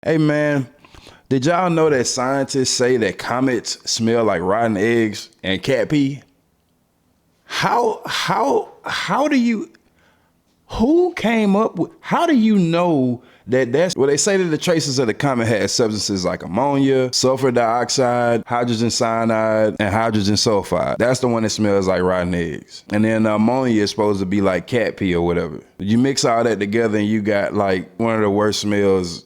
Hey man, did y'all know that scientists say that comets smell like rotten eggs and cat pee? How do you, who came up with, how do you know that that's, well, they say that the traces of the comet had substances like ammonia, sulfur dioxide, hydrogen cyanide, and hydrogen sulfide. That's the one that smells like rotten eggs. And then ammonia is supposed to be like cat pee or whatever. You mix all that together and you got like one of the worst smells.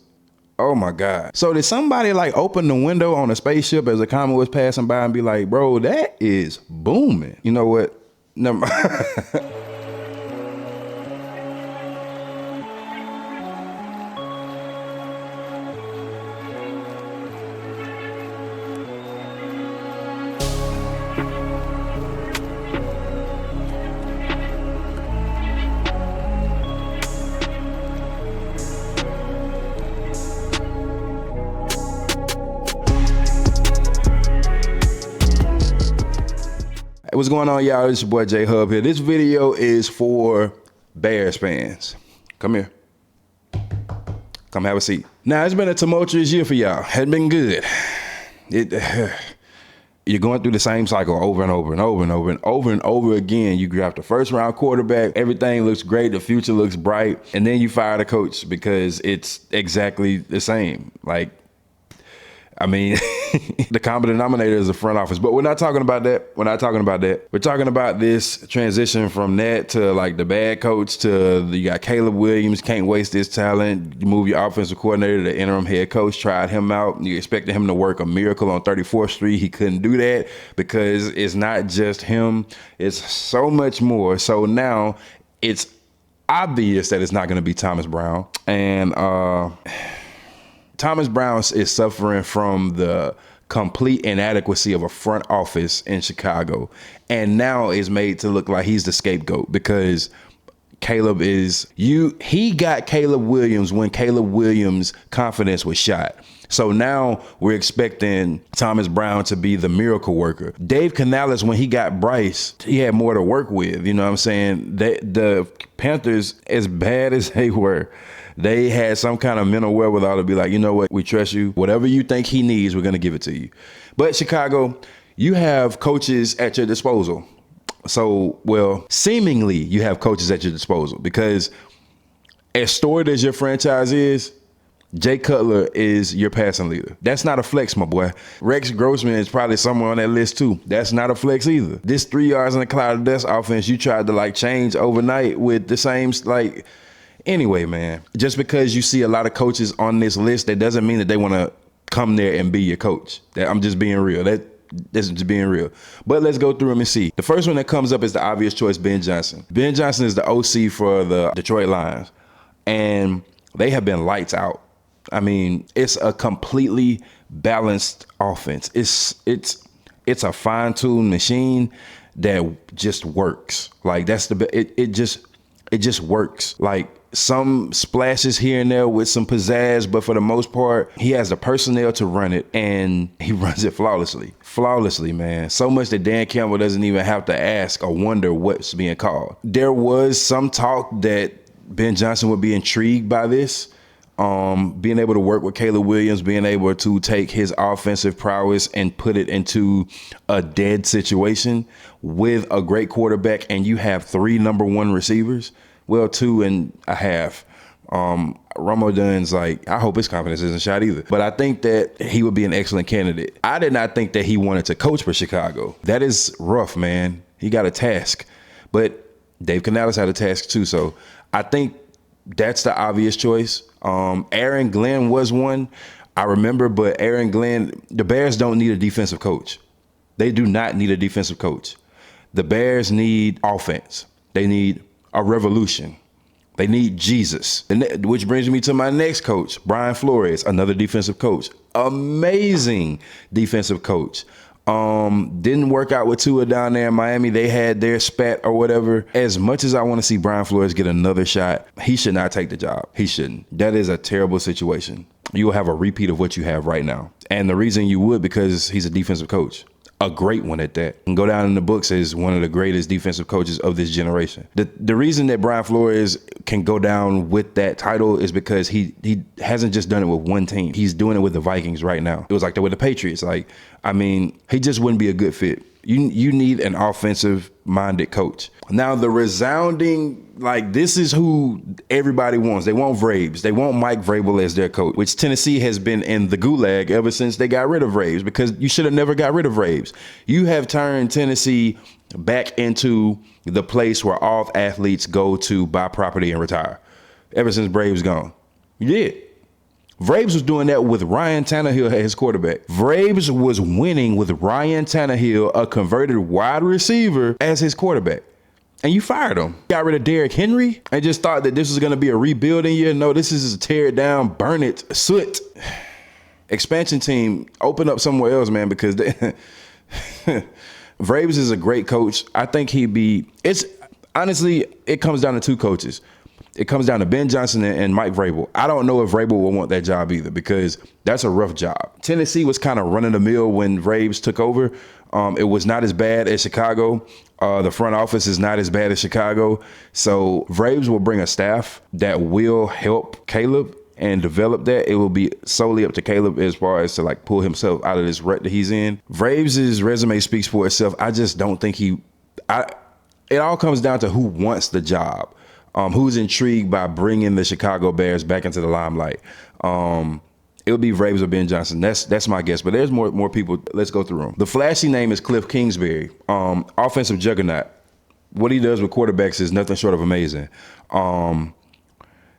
Oh my God. So did somebody like open the window on a spaceship as a comet was passing by and be like, bro, that is booming? You know what? Never mind. What's going on, y'all? It's your boy J Hub here. This video is for Bears fans. Come here. Come have a seat. Now, it's been a tumultuous year for y'all. It's been good. You're going through the same cycle over and over and over and over and over and over again. You draft the first round quarterback. Everything looks great. The future looks bright. And then you fire the coach because it's exactly the same. Like, I mean, the common denominator is the front office, but we're not talking about that. We're not talking about that. We're talking about this transition from that to like the bad coach to you got Caleb Williams, can't waste his talent. You move your offensive coordinator, the interim head coach, tried him out. You expected him to work a miracle on 34th Street. He couldn't do that because it's not just him. It's so much more. So now it's obvious that it's not going to be Thomas Brown. And, Thomas Brown is suffering from the complete inadequacy of a front office in Chicago, and now is made to look like he's the scapegoat because Caleb he got Caleb Williams when Caleb Williams' confidence was shot. So now we're expecting Thomas Brown to be the miracle worker. Dave Canales, when he got Bryce, he had more to work with. You know what I'm saying? The Panthers, as bad as they were, they had some kind of mental wherewithal to be like, you know what, we trust you. Whatever you think he needs, we're going to give it to you. But Chicago, you have coaches at your disposal. So, well, seemingly you have coaches at your disposal because as storied as your franchise is, Jay Cutler is your passing leader. That's not a flex, my boy. Rex Grossman is probably somewhere on that list too. That's not a flex either. This 3 yards in the cloud of dust offense you tried to like change overnight with the same like. Anyway, man, just because you see a lot of coaches on this list, that doesn't mean that they want to come there and be your coach. I'm just being real. That's just being real. But let's go through them and see. The first one that comes up is the obvious choice, Ben Johnson. Ben Johnson is the OC for the Detroit Lions, and they have been lights out. I mean, it's a completely balanced offense. It's a fine-tuned machine that just works. Like it just works. Like some splashes here and there with some pizzazz, but for the most part, he has the personnel to run it, and he runs it flawlessly. Flawlessly, man. So much that Dan Campbell doesn't even have to ask or wonder what's being called. There was some talk that Ben Johnson would be intrigued by this. Being able to work with Caleb Williams, being able to take his offensive prowess and put it into a dead situation with a great quarterback, and you have 3 number 1 receivers. Well, 2.5. Romo Dunn's like, I hope his confidence isn't shot either. But I think that he would be an excellent candidate. I did not think that he wanted to coach for Chicago. That is rough, man. He got a task. But Dave Canales had a task too. So I think that's the obvious choice. Aaron Glenn was one, I remember, but Aaron Glenn, the Bears don't need a defensive coach. They do not need a defensive coach. The Bears need offense. They need a revolution. They need Jesus. Which brings me to my next coach, Brian Flores, another defensive coach. Amazing defensive coach. Didn't work out with Tua down there in Miami. They had their spat or whatever. As much as I want to see Brian Flores get another shot, he should not take the job. He shouldn't. That is a terrible situation. You will have a repeat of what you have right now. And the reason you would, because he's a defensive coach. a great one at that, and go down in the books as one of the greatest defensive coaches of this generation. The reason that Brian Flores can go down with that title is because he hasn't just done it with one team. He's doing it with the Vikings right now. It was like that with the Patriots. Like, I mean, he just wouldn't be a good fit. You need an offensive-minded coach. Now, the resounding, like, this is who everybody wants. They want Vrabes. They want Mike Vrabel as their coach, which Tennessee has been in the gulag ever since they got rid of Vrabes, because you should have never got rid of Vrabes. You have turned Tennessee back into the place where all athletes go to buy property and retire ever since Vrabes gone. You did. Vrabes was doing that with Ryan Tannehill as his quarterback. Vrabes was winning with Ryan Tannehill, a converted wide receiver, as his quarterback. And you fired him. Got rid of Derrick Henry and just thought that this was going to be a rebuilding year. No, this is a tear it down, burn it, soot. Expansion team, open up somewhere else, man, because Vrabes is a great coach. I think honestly, it comes down to two coaches. It comes down to Ben Johnson and Mike Vrabel. I don't know if Vrabel will want that job either, because that's a rough job. Tennessee was kind of running the mill when Vrabes took over. It was not as bad as Chicago. The front office is not as bad as Chicago. So Vrabes will bring a staff that will help Caleb and develop that. It will be solely up to Caleb as far as to like pull himself out of this rut that he's in. Vrabes' resume speaks for itself. I just don't think it all comes down to who wants the job. Who's intrigued by bringing the Chicago Bears back into the limelight. It would be Vrabes or Ben Johnson. That's my guess. But there's more people. Let's go through them. The flashy name is Cliff Kingsbury, offensive juggernaut. What he does with quarterbacks is nothing short of amazing.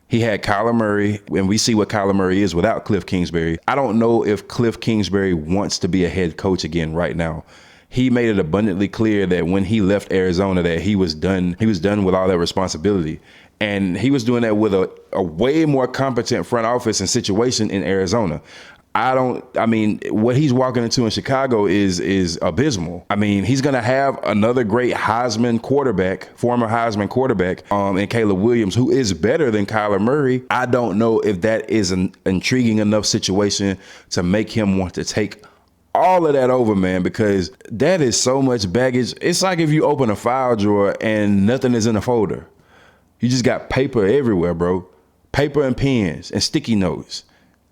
He had Kyler Murray, and we see what Kyler Murray is without Cliff Kingsbury. I don't know if Cliff Kingsbury wants to be a head coach again right now. He made it abundantly clear that when he left Arizona that he was done. He was done with all that responsibility. And he was doing that with a way more competent front office and situation in Arizona. What he's walking into in Chicago is abysmal. I mean, he's going to have another great Heisman quarterback, former Heisman quarterback, in Caleb Williams, who is better than Kyler Murray. I don't know if that is an intriguing enough situation to make him want to take all of that over, man, because that is so much baggage. It's like if you open a file drawer and nothing is in a folder. You just got paper everywhere, bro. Paper and pens and sticky notes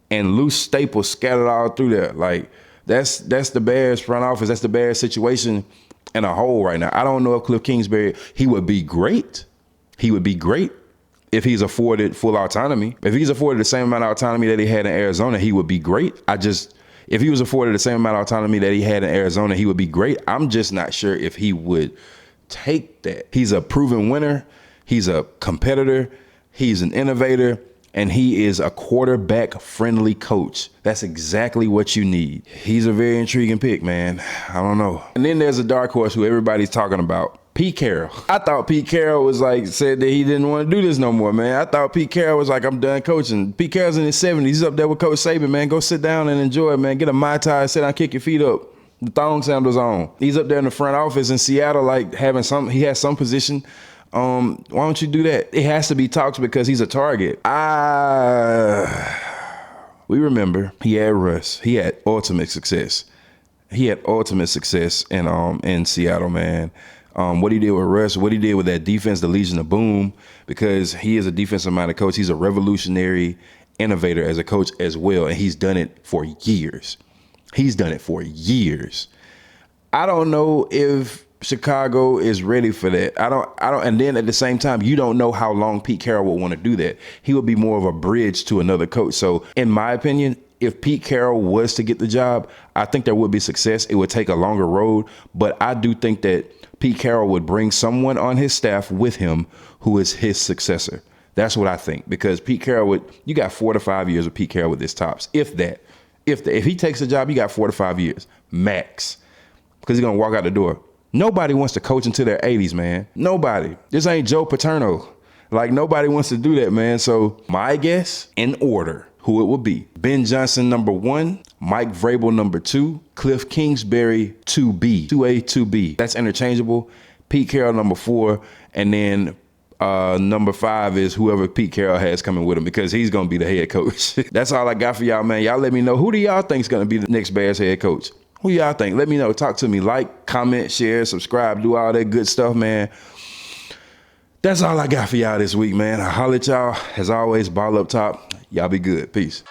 and loose staples scattered all through there. Like, that's the Bears front office. That's the Bears situation in a whole right now. I don't know if Cliff Kingsbury, he would be great. He would be great if he's afforded full autonomy. If he's afforded the same amount of autonomy that he had in Arizona, he would be great. If he was afforded the same amount of autonomy that he had in Arizona, he would be great. I'm just not sure if he would take that. He's a proven winner. He's a competitor. He's an innovator. And he is a quarterback-friendly coach. That's exactly what you need. He's a very intriguing pick, man. I don't know. And then there's a dark horse who everybody's talking about. Pete Carroll. I thought Pete Carroll was said that he didn't want to do this no more, man. I thought Pete Carroll was like, I'm done coaching. Pete Carroll's in his 70s. He's up there with Coach Saban, man. Go sit down and enjoy it, man. Get a Mai Tai, sit down, kick your feet up. The thong sandals on. He's up there in the front office in Seattle, he has some position. Why don't you do that? It has to be talks because he's a target. We remember he had Russ. He had ultimate success. In Seattle, man. What he did with Russ, what he did with that defense, the Legion of Boom, because he is a defensive-minded coach. He's a revolutionary innovator as a coach as well, and he's done it for years. I don't know if Chicago is ready for that. I don't. And then at the same time, you don't know how long Pete Carroll will want to do that. He would be more of a bridge to another coach. So in my opinion, if Pete Carroll was to get the job, I think there would be success. It would take a longer road, but I do think that Pete Carroll would bring someone on his staff with him who is his successor. That's what I think, because Pete Carroll you got 4 to 5 years with Pete Carroll with this tops. If he takes the job, you got 4 to 5 years max, because he's going to walk out the door. Nobody wants to coach into their 80s, man. Nobody. This ain't Joe Paterno. Nobody wants to do that, man. So my guess, in order, who it will be: Ben Johnson, number 1, Mike Vrabel, number 2, Cliff Kingsbury, 2B, 2A, 2B. That's interchangeable. Pete Carroll, number 4, and then number 5 is whoever Pete Carroll has coming with him, because he's going to be the head coach. That's all I got for y'all, man. Y'all let me know, who do y'all think is going to be the next Bears head coach? Who y'all think? Let me know. Talk to me. Like, comment, share, subscribe, do all that good stuff, man. That's all I got for y'all this week, man. I holler at y'all. As always, ball up top. Y'all be good. Peace.